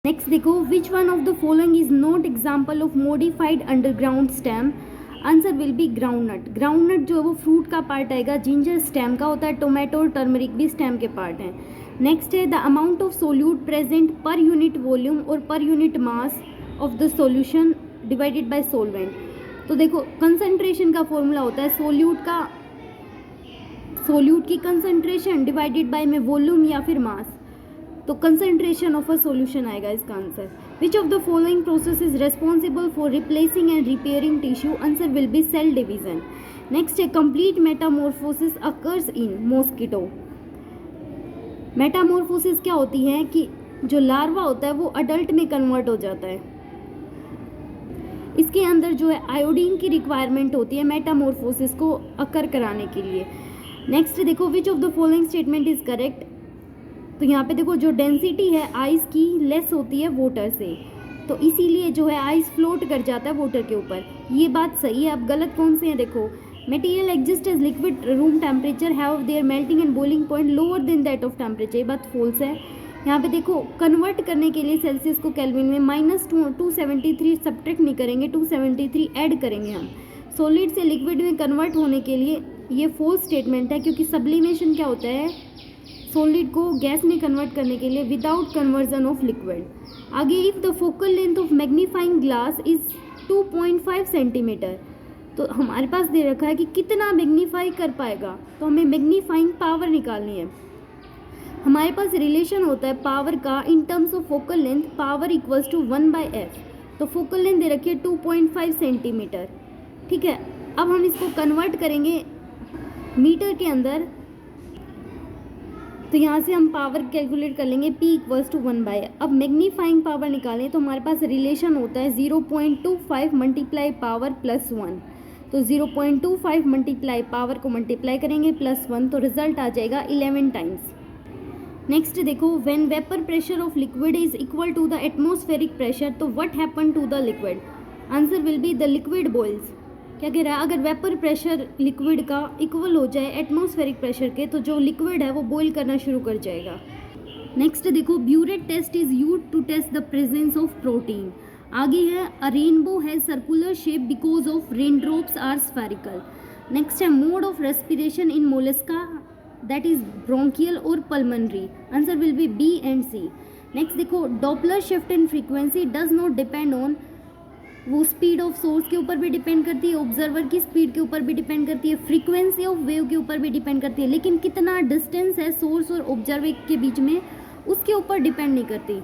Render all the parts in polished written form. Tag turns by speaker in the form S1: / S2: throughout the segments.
S1: Next देखो, which one of the following is not example of modified underground stem. Answer will B groundnut. Groundnut जो है वो fruit का part आएगा, ginger stem का होता है, टोमेटो और टर्मरिक भी स्टेम के पार्ट हैं। नेक्स्ट है the amount of solute present per unit volume और per unit mass of the solution divided by solvent. तो देखो कंसंट्रेशन का फॉर्मूला होता है सोल्यूट की कंसंट्रेशन डिवाइडेड बाय में वॉल्यूम या फिर मास, तो कंसंट्रेशन ऑफ अ सॉल्यूशन आएगा इसका answer. Which of the following process is responsible for replacing and repairing tissue. Answer will be cell division. Next है complete metamorphosis occurs in mosquito. Metamorphosis क्या होती है कि जो लार्वा होता है वो अडल्ट में कन्वर्ट हो जाता है। इसके अंदर जो है आयोडीन की रिक्वायरमेंट होती है मेटामॉर्फोसिस को अकर कराने के लिए। नेक्स्ट देखो, विच of the following statement is correct. तो यहाँ पे देखो जो डेंसिटी है आइस की लेस होती है वाटर से, तो इसीलिए जो है आइस फ्लोट कर जाता है वाटर के ऊपर। ये बात सही है। अब गलत कौन से हैं देखो, material exist as liquid room temperature have their melting and boiling point lower than that of temperature, ये बात फॉल्स है। यहाँ पे देखो कन्वर्ट करने के लिए सेल्सियस को केल्विन में -273 सब्ट्रैक्ट नहीं करेंगे, 273 ऐड करेंगे हम। सॉलिड से लिक्विड में कन्वर्ट होने के लिए ये फॉल्स स्टेटमेंट है, क्योंकि सब्लिमेशन क्या होता है, सॉलिड को गैस में कन्वर्ट करने के लिए विदाउट कन्वर्जन ऑफ लिक्विड। आगे, if the focal length of magnifying glass is 2.5 centimetre, तो हमारे पास दे रखा है कि कितना मैग्नीफाई कर पाएगा, तो हमें मैग्नीफाइंग पावर निकालनी है। हमारे पास रिलेशन होता है पावर का in terms of focal length, power equals to 1/f। तो फोकल लेंथ दे रखी है 2.5 सेंटीमीटर, ठीक है। अब हम इसको कन्वर्ट करेंगे मीटर के अंदर, तो यहाँ से हम पावर कैलकुलेट कर लेंगे, P इक्वल्स टू 1/f। अब मैग्नीफाइंग पावर निकालें तो हमारे पास रिलेशन होता है 0.25 मल्टीप्लाई पावर +1। तो 0.25 मल्टीप्लाई पावर को मल्टीप्लाई करेंगे +1, तो रिजल्ट आ जाएगा 11 टाइम्स। नेक्स्ट देखो, when vapour pressure of liquid is equal to the atmospheric pressure, तो what happen to the liquid. Answer will be the liquid boils. क्या कह रहा है, अगर वेपर प्रेशर लिक्विड का इक्वल हो जाए एटमॉस्फेरिक प्रेशर के, तो जो लिक्विड है वो बॉईल करना शुरू कर जाएगा। नेक्स्ट देखो, biuret test is used to test the presence of protein. आगे है, a rainbow has circular shape because of raindrops are spherical. Next है, mode of respiration in mollusca, that is bronchial और pulmonary. Answer will be B and C. Next देखो, Doppler shift in frequency does not depend on, वो speed of source के ऊपर भी depend करती है, observer की स्पीड के ऊपर भी डिपेंड करती है, फ्रीक्वेंसी ऑफ वेव के ऊपर भी डिपेंड करती है, लेकिन कितना डिस्टेंस है सोर्स और ऑब्जर्वर के बीच में उसके ऊपर डिपेंड नहीं करती।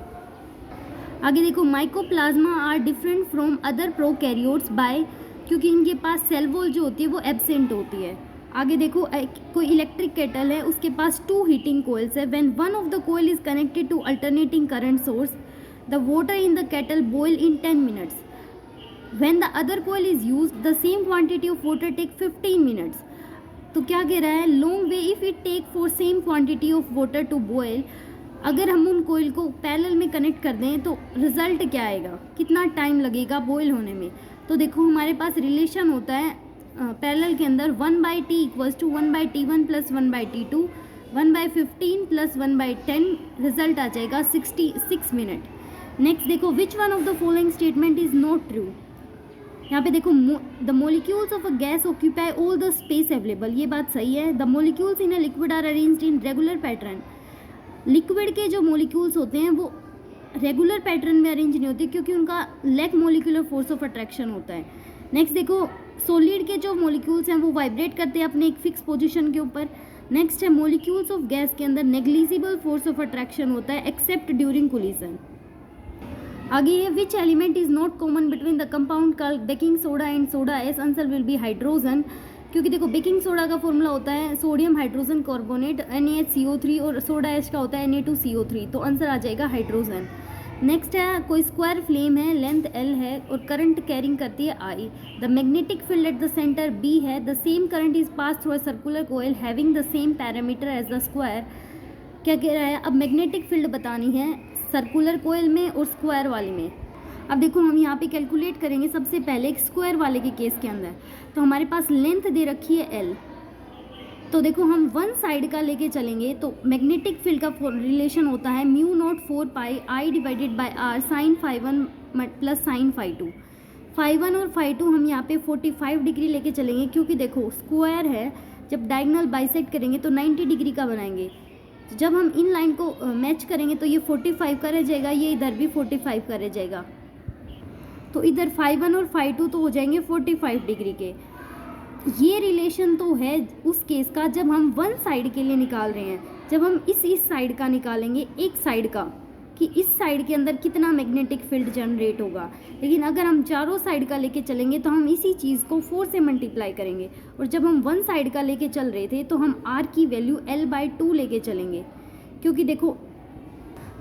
S1: आगे देखो, mycoplasma are different from other prokaryotes by, क्योंकि इनके पास सेल वॉल जो होती है वो एब्सेंट होती है। आगे देखो, कोई इलेक्ट्रिक केटल है, उसके पास 2 हीटिंग कोयल्स है। When one of the coil is connected to alternating current source, the water in the kettle boil in 10 minutes. When the other coil is used, the same quantity of water take 15 minutes. तो क्या कह रहा है, long way if it take for same quantity of water to boil, अगर हम उन कोयल को parallel में कनेक्ट कर दें तो रिजल्ट क्या आएगा, कितना टाइम लगेगा बॉयल होने में। तो देखो हमारे पास रिलेशन होता है पैरेलल के अंदर 1/t equals to 1/t1 + 1/t2, 1/15 + 1/10, result आ जाएगा 66 मिनट। नेक्स्ट देखो, which one of the following statement is not true. यहाँ पे देखो, the molecules of a gas occupy all the space available, ये बात सही है। The molecules in a liquid are arranged in regular pattern. Liquid के जो मोलिक्यूल्स होते हैं वो रेगुलर पैटर्न में अरेंज नहीं होते, क्योंकि उनका lack molecular force of attraction होता है। नेक्स्ट देखो, सॉलिड के जो मोलिक्यूल्स हैं वो वाइब्रेट करते हैं अपने एक फिक्स पोजिशन के ऊपर। नेक्स्ट है, मोलिक्यूल्स ऑफ गैस के अंदर नेग्लिजिबल फोर्स ऑफ अट्रैक्शन होता है एक्सेप्ट ड्यूरिंग कोलिजन। आगे है, which element is not common between the compound called baking soda and soda S. Answer will B hydrogen, क्योंकि देखो बेकिंग सोडा का फॉर्मूला होता है सोडियम हाइड्रोजन कार्बोनेट NaHCO3 और सोडा एस का होता है Na2CO3, तो आंसर आ जाएगा हाइड्रोजन। नेक्स्ट है, कोई स्क्वायर फ्लेम है, लेंथ L है और करंट कैरिंग करती है I। The magnetic field at the centre B है, the same current is pass through a circular coil having the same parameter as the square. क्या कह रहा है, अब मैग्नेटिक फील्ड बतानी है सर्कुलर कोयल में और स्क्वायर वाले में। अब देखो हम यहाँ पे कैलकुलेट करेंगे सबसे पहले एक स्क्वायर वाले के केस के अंदर, तो हमारे पास लेंथ दे रखी है L, तो देखो हम वन साइड का लेके चलेंगे तो मैग्नेटिक फील्ड का रिलेशन होता है mu naught 4 pi I divided by R sine five one plus sine five two. Five one और फाइव टू हम यहाँ पे 45 डिग्री लेके चलेंगे, क्योंकि देखो स्क्वायर है, जब डायगोनल बाइसेक्ट करेंगे तो 90 डिग्री का बनाएंगे। तो जब हम इन लाइन को मैच करेंगे तो ये 45 का रह जाएगा, ये इधर भी 45 का रह जाएगा। तो इधर 5 1 और 5 2 तो हो जाएंगे 45 डिग्री के। ये रिलेशन तो है उस केस का जब हम वन साइड के लिए निकाल रहे हैं। जब हम इस साइड का निकालेंगे, एक साइड का, कि इस साइड के अंदर कितना मैग्नेटिक फील्ड जनरेट होगा। लेकिन अगर हम चारों साइड का लेके चलेंगे तो हम इसी चीज़ को 4 से मल्टीप्लाई करेंगे। और जब हम वन साइड का लेके चल रहे थे तो हम आर की वैल्यू L/2 लेके चलेंगे, क्योंकि देखो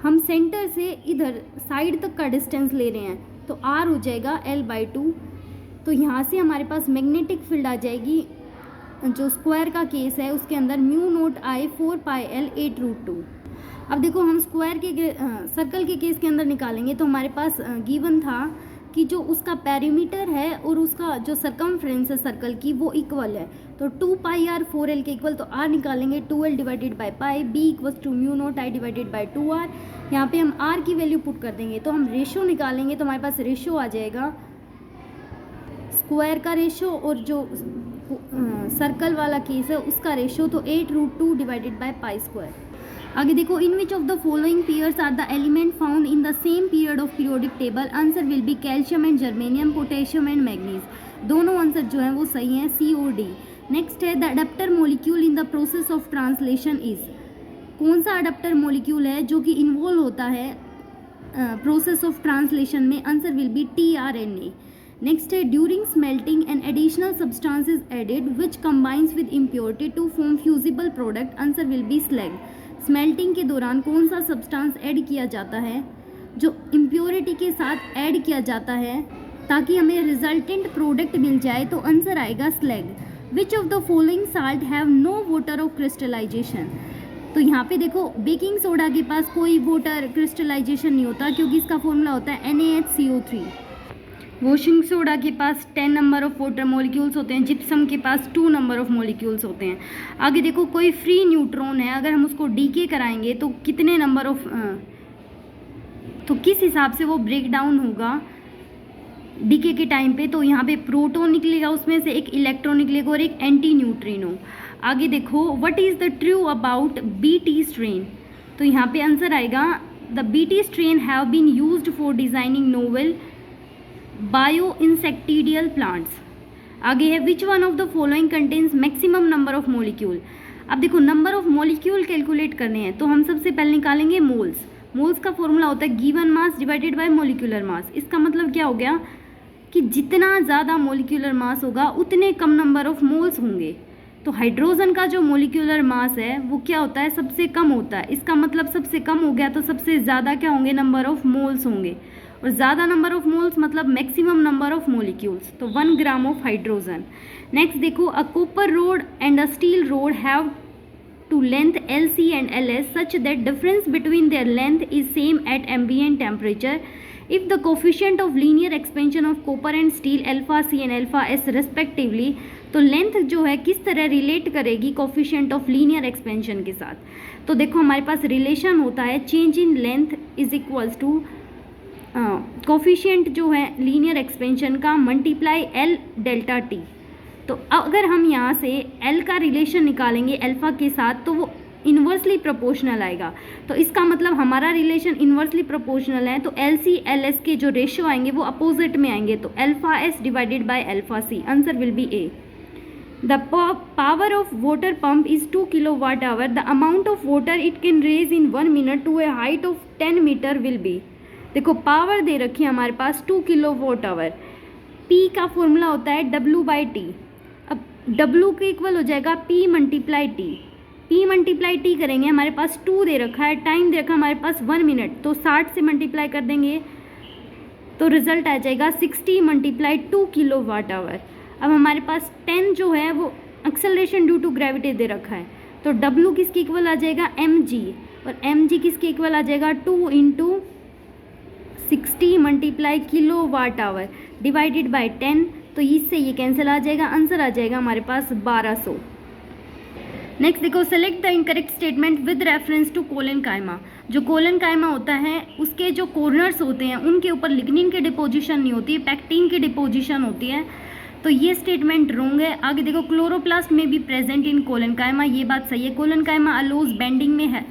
S1: हम सेंटर से इधर साइड तक का डिस्टेंस ले रहे हैं, तो आर हो जाएगा L/2। तो यहाँ से हमारे पास मैग्नेटिक फील्ड आ जाएगी, जो स्क्वायर का केस है उसके अंदर म्यू नोट आई 4 पाई L 8√2। अब देखो हम स्क्वायर के सर्कल के केस के अंदर निकालेंगे तो हमारे पास गिवन था कि जो उसका पेरीमीटर है और उसका जो सरकमफ्रेंस है सर्कल की वो इक्वल है। तो 2 पाई आर 4L के इक्वल, तो आर निकालेंगे 2L divided by pi, B equals to mu naught I divided by 2R। यहाँ पे हम आर की वैल्यू पुट कर देंगे तो हम रेशो निकालेंगे तो हमारे पास रेशो आ जाएगा स्क्वायर का रेशो और जो सर्कल वाला केस है उसका रेशो, तो 8√2 डिवाइडेड बाई पाई स्क्वायर। आगे देखो, in which of the following pairs are the element found in the same period of periodic table. Answer will be calcium and germanium, potassium and manganese. दोनों answer जो है वो सही हैं, C और D। Next है the adapter molecule in the process of translation is. कौन सा अडेप्टर मोलिक्यूल है जो कि इन्वॉल्व होता है प्रोसेस ऑफ ट्रांसलेशन में। Answer will be tRNA। Next है during smelting an additional substance is added which combines with impurity to form fusible product. Answer will be slag. Smelting के दौरान कौन सा सब्सटेंस ऐड किया जाता है जो इम्प्योरिटी के साथ ऐड किया जाता है ताकि हमें रिजल्टेंट प्रोडक्ट मिल जाए, तो आंसर आएगा slag. Which of the following salt have no water of crystallization. तो यहाँ पे देखो बेकिंग सोडा के पास कोई वाटर क्रिस्टलाइजेशन नहीं होता क्योंकि इसका फॉर्मूला होता है NaHCO3। वॉशिंग सोडा के पास 10 नंबर ऑफ वाटर मॉलिक्यूल्स होते हैं, जिप्सम के पास 2 नंबर ऑफ मॉलिक्यूल्स होते हैं। आगे देखो कोई फ्री न्यूट्रॉन है, अगर हम उसको डीके कराएंगे तो कितने नंबर ऑफ तो किस हिसाब से वो ब्रेक डाउन होगा डीके के टाइम पे। तो यहाँ पे प्रोटॉन निकलेगा, उसमें से एक इलेक्ट्रॉन निकलेगा और एक एंटी न्यूट्रिनो। आगे देखो what is the true about BT strain. तो यहाँ पे आंसर आएगा the BT strain have been used for designing novel bio insecticidal plants. आगे है which one of the following contains maximum number of molecule. अब देखो नंबर ऑफ मॉलिक्यूल कैलकुलेट करने हैं तो हम सबसे पहले निकालेंगे मोल्स। मोल्स का फॉर्मूला होता है given mass divided by molecular mass. इसका मतलब क्या हो गया कि जितना ज़्यादा मॉलिक्यूलर मास होगा उतने कम नंबर ऑफ मोल्स होंगे। तो हाइड्रोजन का जो मॉलिक्यूलर मास है वो क्या होता है, सबसे कम होता है। इसका मतलब सबसे कम हो गया तो सबसे ज़्यादा क्या होंगे, नंबर ऑफ मोल्स होंगे। और ज़्यादा नंबर ऑफ मोल्स मतलब मैक्सिमम नंबर ऑफ मॉलिक्यूल्स, तो 1 ग्राम ऑफ हाइड्रोजन। नेक्स्ट देखो a copper road and a steel road have to length LC and LS such that difference between their length is same at ambient temperature. If the coefficient of linear expansion of copper and steel alpha C and alpha S respectively, तो length जो है किस तरह relate करेगी coefficient of linear expansion के साथ। तो देखो हमारे पास रिलेशन होता है change in length is equals to coefficient जो है लीनियर एक्सपेंशन का मल्टीप्लाई L डेल्टा T। तो अगर हम यहाँ से L का रिलेशन निकालेंगे अल्फ़ा के साथ तो वो इन्वर्सली प्रोपोर्शनल आएगा। तो इसका मतलब हमारा रिलेशन इन्वर्सली प्रोपोर्शनल है, तो LC LS के जो रेशियो आएंगे वो अपोजिट में आएंगे, तो alpha S divided by alpha C। Answer will be A। The power of water pump is 2 kWh। The amount of water it can raise in 1 minute to a height of 10 metre will be. देखो power दे रखी है हमारे पास 2 kWh। P का formula होता है W/T। अब W के इक्वल हो जाएगा P multiply T। P multiply T करेंगे, हमारे पास 2 दे रखा है, टाइम दे रखा है हमारे पास 1 मिनट, तो 60 से मल्टीप्लाई कर देंगे तो रिजल्ट आ जाएगा 60 मल्टीप्लाई 2 kWh। अब हमारे पास 10 जो है वो एक्सेलरेशन ड्यू टू ग्रेविटी दे रखा है, तो W किसके इक्वल आ जाएगा mg, और mg किसके इक्वल आ जाएगा 2 into 60 multiply kWh divided by 10। तो इससे ये कैंसिल आ जाएगा, आंसर आ जाएगा हमारे पास 1200। नेक्स्ट देखो, select the incorrect statement with reference to collenchyma. जो कोलेनकाइमा होता है उसके जो कॉर्नर्स होते हैं उनके ऊपर लिग्निन की डिपोजिशन नहीं होती, पैक्टिन की डिपोजिशन होती है, तो ये स्टेटमेंट रॉन्ग है। आगे देखो, क्लोरोप्लास्ट में भी प्रेजेंट इन कोलेनकाइमा, ये बात सही है। कोलेनकाइमा अलोज बेंडिंग में है,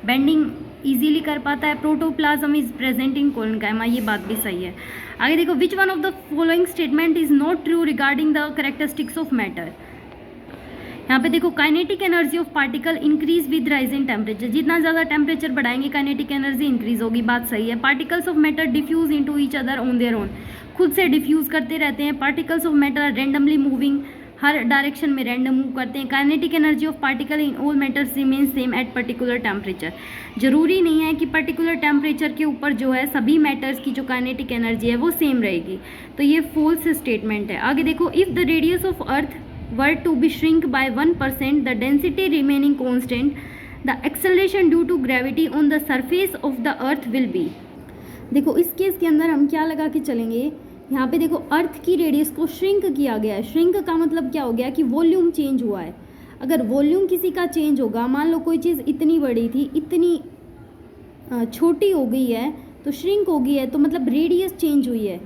S1: बेंडिंग इजीली कर पाता है। Protoplasm is present in collenchyma, ये बात भी सही है। आगे देखो, which one of the following statement is not true regarding the characteristics of matter. यहाँ पे देखो, kinetic energy of particle increase with rising temperature. जितना ज़्यादा टेम्परेचर बढ़ाएंगे काइनेटिक एनर्जी इंक्रीज होगी, बात सही है। Particles of matter diffuse into each other on their own, खुद से डिफ्यूज करते रहते हैं। Particles of matter are randomly moving, हर डायरेक्शन में रैंडम मूव करते हैं। Kinetic energy of particle in all matters remain same at particular temperature. जरूरी नहीं है कि पर्टिकुलर टेम्परेचर के ऊपर जो है सभी मैटर्स की जो काइनेटिक एनर्जी है वो सेम रहेगी, तो ये फॉल्स स्टेटमेंट है। आगे देखो, if the radius of earth were to be shrink by 1%, the density remaining constant, the acceleration due to gravity on the surface of the earth will be। देखो, इस केस के अंदर हम क्या लगा के चलेंगे, यहाँ पे देखो अर्थ की रेडियस को श्रिंक किया गया है। श्रिंक का मतलब क्या हो गया कि वॉल्यूम चेंज हुआ है। अगर वॉल्यूम किसी का चेंज होगा, मान लो कोई चीज़ इतनी बड़ी थी इतनी छोटी हो गई है तो श्रिंक हो गई है, तो मतलब रेडियस चेंज हुई है।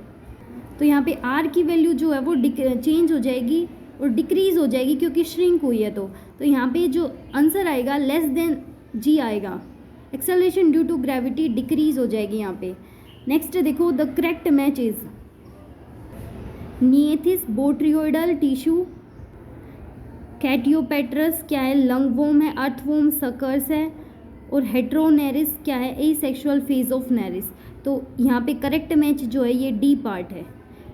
S1: तो यहाँ पे आर की वैल्यू जो है वो चेंज हो जाएगी और डिक्रीज़ हो जाएगी क्योंकि श्रिंक हुई है। तो यहाँ पे जो आंसर आएगा लेस देन जी आएगा। Acceleration due to gravity decrease हो जाएगी यहाँ पे। नेक्स्ट देखो, द करेक्ट मैच इज निएथिस बोट्रियोइडल टिश्यू, कैटियोपेट्रस क्या है, लंगवोम है, अर्थवोम सकर्स है, और हेट्रोनेरिस क्या है, ए सेक्शुअल फेज ऑफ नेरिस। तो यहाँ पे करेक्ट मैच जो है ये डी पार्ट है।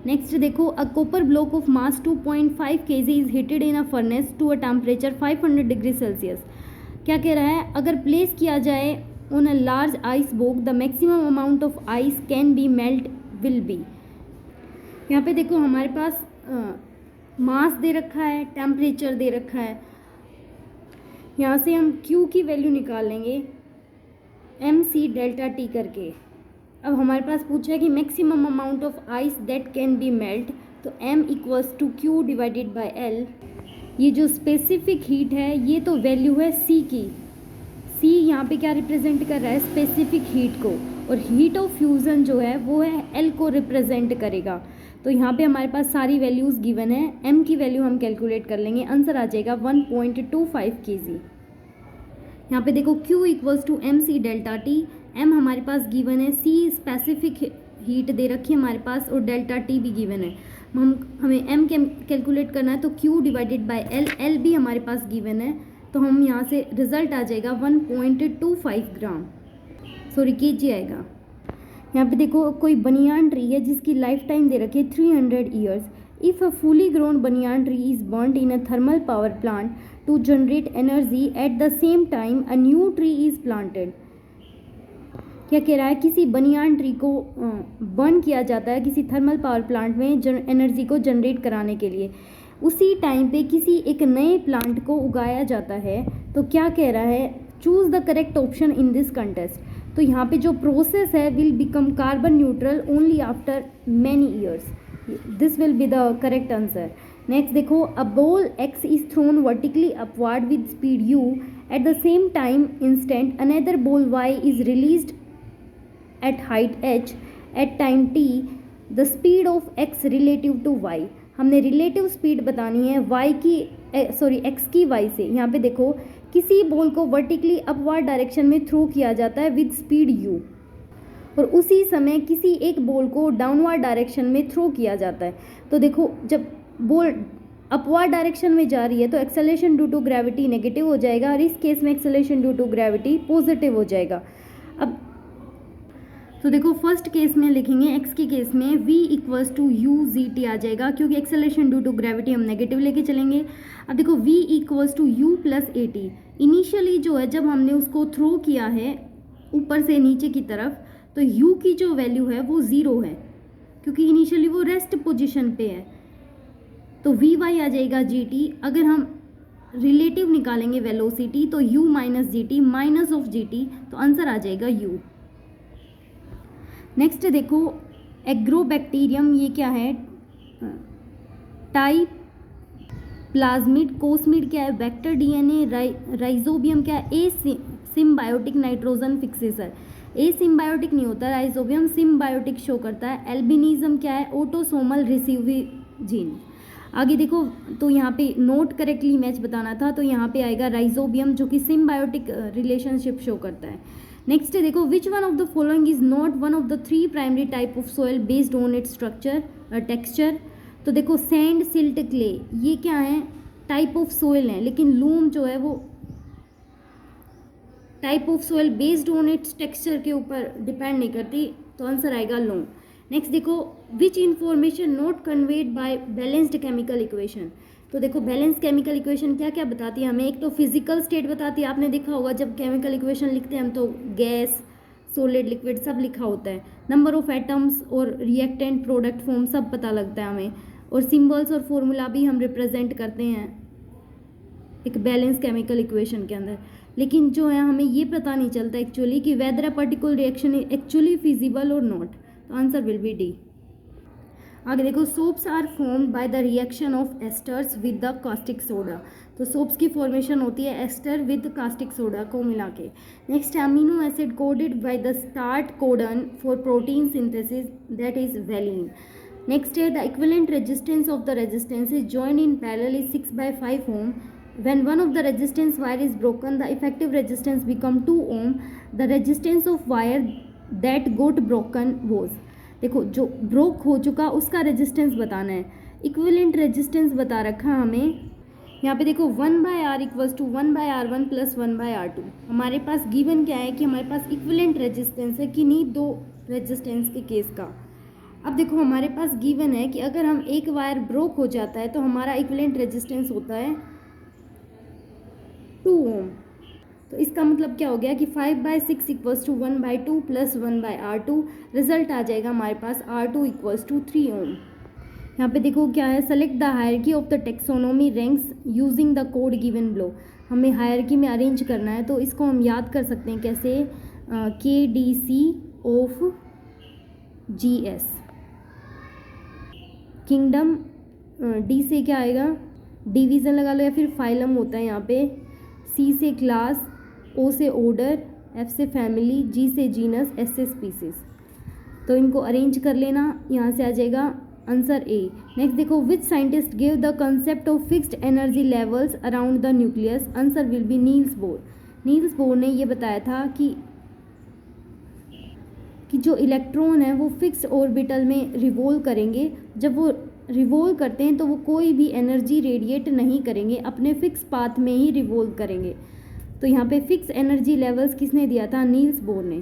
S1: नेक्स्ट देखो, a copper block of mass 2.5 kg is heated in a furnace to a temperature 500 degree Celsius. क्या कह रहा है, अगर प्लेस किया जाए on a large ice box the maximum amount of ice can be melt will be. यहाँ पे देखो हमारे पास मास दे रखा है, टेम्परेचर दे रखा है। यहाँ से हम Q की वैल्यू निकाल लेंगे mc डेल्टा टी करके। अब हमारे पास पूछा है कि maximum amount of ice that can be melt, तो m equals to Q divided by L। ये जो स्पेसिफिक हीट है ये तो वैल्यू है C की। C यहाँ पे क्या रिप्रेजेंट कर रहा है, स्पेसिफिक हीट को, और हीट ऑफ फ्यूज़न जो है वो है L को रिप्रेजेंट करेगा। तो यहाँ पे हमारे पास सारी वैल्यूज़ गिवन है। m की वैल्यू हम कैलकुलेट कर लेंगे, आंसर आ जाएगा 1.25 kg। यहाँ पे देखो Q equals to mc delta T. m हमारे पास गिवन है, C स्पेसिफिक हीट दे रखी है हमारे पास, और डेल्टा टी भी गिवन है। हमें m कैलकुलेट करना है, तो Q divided by L, L भी हमारे पास गिवन है, तो हम यहाँ से रिजल्ट आ जाएगा 1.25 ग्राम, सॉरी kg आएगा। यहाँ पे देखो, कोई बनियान ट्री है जिसकी लाइफ टाइम दे रखी है 300 years. If a fully grown banyan tree is burned in a thermal power plant to generate energy at the same time a new tree is planted. क्या कह रहा है, किसी बनियान ट्री को बर्न किया जाता है किसी थर्मल पावर प्लांट में एनर्जी को जनरेट कराने के लिए, उसी टाइम पे किसी एक नए प्लांट को उगाया जाता है। तो क्या कह रहा है, choose the correct option in this contest. तो यहाँ पे जो प्रोसेस है will become carbon neutral only after many years, this will be the correct answer. Next देखो, a ball x is thrown vertically upward with speed u at the same time instant another ball y is released at height h at time t, the speed of x relative to y। हमने relative speed बतानी है y की x की y से। यहाँ पे देखो, किसी बॉल को वर्टिकली अपवर्ड डायरेक्शन में थ्रो किया जाता है विद स्पीड u, और उसी समय किसी एक बॉल को डाउनवर्ड डायरेक्शन में थ्रो किया जाता है। तो देखो, जब बॉल अपवर्ड डायरेक्शन में जा रही है तो acceleration due to gravity negative हो जाएगा, और इस केस में acceleration due to gravity positive हो जाएगा। अब तो देखो, फर्स्ट केस में लिखेंगे, x के केस में v equals to u g t आ जाएगा, क्योंकि एक्सेलरेशन ड्यू टू ग्रेविटी हम नेगेटिव लेके चलेंगे। अब देखो, v equals to u plus a t. Initially जो है जब हमने उसको थ्रो किया है ऊपर से नीचे की तरफ, तो u की जो वैल्यू है वो 0 है, क्योंकि इनिशियली वो रेस्ट पोजिशन पे है। तो वी वाई आ जाएगा जी टी। अगर हम रिलेटिव निकालेंगे वेलोसिटी, तो u minus G T minus of G T, तो आंसर आ जाएगा u। नेक्स्ट देखो, एग्रोबैक्टीरियम, ये क्या है, टाइप प्लाज्मिड, कोस्मिड क्या है, वेक्टर डीएनए, राइजोबियम क्या है, ए सिम्बायोटिक नाइट्रोजन फिक्सेसर, ए सिम्बायोटिक नहीं होता, राइजोबियम सिम्बायोटिक शो करता है। एल्बिनिज्म क्या है, ऑटोसोमल रिसीसिव जीन। आगे देखो, तो यहाँ पे नोट करेक्टली मैच बताना था, तो यहाँ पे आएगा राइजोबियम जो कि सिम्बायोटिक रिलेशनशिप शो करता है। नेक्स्ट देखो, which one of the following is not one of the 3 primary type of soil based on its structure texture. तो देखो, सैंड, सिल्ट, क्ले, ये क्या है, टाइप ऑफ सोयल है, लेकिन लूम जो है वो type of soil based on it's texture के ऊपर डिपेंड नहीं करती, तो आंसर आएगा लूम। नेक्स्ट देखो, which information not conveyed by balanced chemical equation. तो देखो, बैलेंस केमिकल इक्वेशन क्या क्या बताती है हमें, एक तो फिजिकल स्टेट बताती है, आपने देखा होगा जब केमिकल इक्वेशन लिखते हैं हम तो गैस, सॉलिड, लिक्विड सब लिखा होता है, नंबर ऑफ एटम्स और रिएक्टेंट, प्रोडक्ट फॉर्म सब पता लगता है हमें, और सिंबल्स और फॉर्मूला भी हम रिप्रेजेंट करते हैं एक बैलेंस केमिकल इक्वेशन के अंदर। लेकिन जो है हमें ये पता नहीं चलता एक्चुअली कि whether a particular reaction is actually feasible और नॉट, तो आंसर विल बी डी। आगे देखो, soaps are formed by the reaction of esters with the caustic soda. तो सोप्स की फॉर्मेशन होती है एस्टर विद कास्टिक सोडा को मिला के। Next, amino acid coded by the start codon for protein synthesis, that is valine. Next है, the equivalent resistance of the resistances joined in parallel is 6/5 ohm. When one of the resistance wire is broken, the effective resistance become 2 ohm. The resistance of wire that got broken was, देखो जो broke हो चुका उसका resistance बताना है, equivalent resistance बता रखा हमें यहाँ पे। देखो 1/R equals to 1/R1 plus 1/R2। हमारे पास गिवन क्या है कि हमारे पास इक्विवेलेंट रेजिस्टेंस है कि नहीं, दो रेजिस्टेंस के केस का। अब देखो, हमारे पास गिवन है कि अगर हम एक वायर ब्रोक हो जाता है तो हमारा इक्विवेलेंट रेजिस्टेंस होता है 2 ओम। तो इसका मतलब क्या हो गया कि 5/6 equals to 1/2 plus 1/R2, result आ जाएगा हमारे पास R2 इक्वल्स टू 3 ओम। यहाँ पे देखो क्या है, select the hierarchy of the taxonomy ranks using the code given below. हमें हायरकी में अरेंज करना है, तो इसको हम याद कर सकते हैं कैसे, KDC of GS, kingdom, D से क्या आएगा, डिवीज़न लगा लो या फिर फाइलम होता है यहाँ पे, C से क्लास, O से ऑर्डर, F से फैमिली, G से जीनस, S से स्पीसीज। तो इनको अरेंज कर लेना, यहाँ से आ जाएगा आंसर A। नेक्स्ट देखो, which scientist give the concept of fixed energy levels around the nucleus, answer will B Niels Bohr. Niels Bohr ने ये बताया था कि जो इलेक्ट्रॉन है वो फिक्स्ड ऑर्बिटल में रिवॉल्व करेंगे, जब वो रिवॉल्व करते हैं तो वो कोई भी एनर्जी रेडिएट नहीं करेंगे, अपने फिक्स पाथ में ही रिवॉल्व करेंगे। तो यहाँ पे फिक्स एनर्जी लेवल्स किसने दिया था, नील्स बोर ने।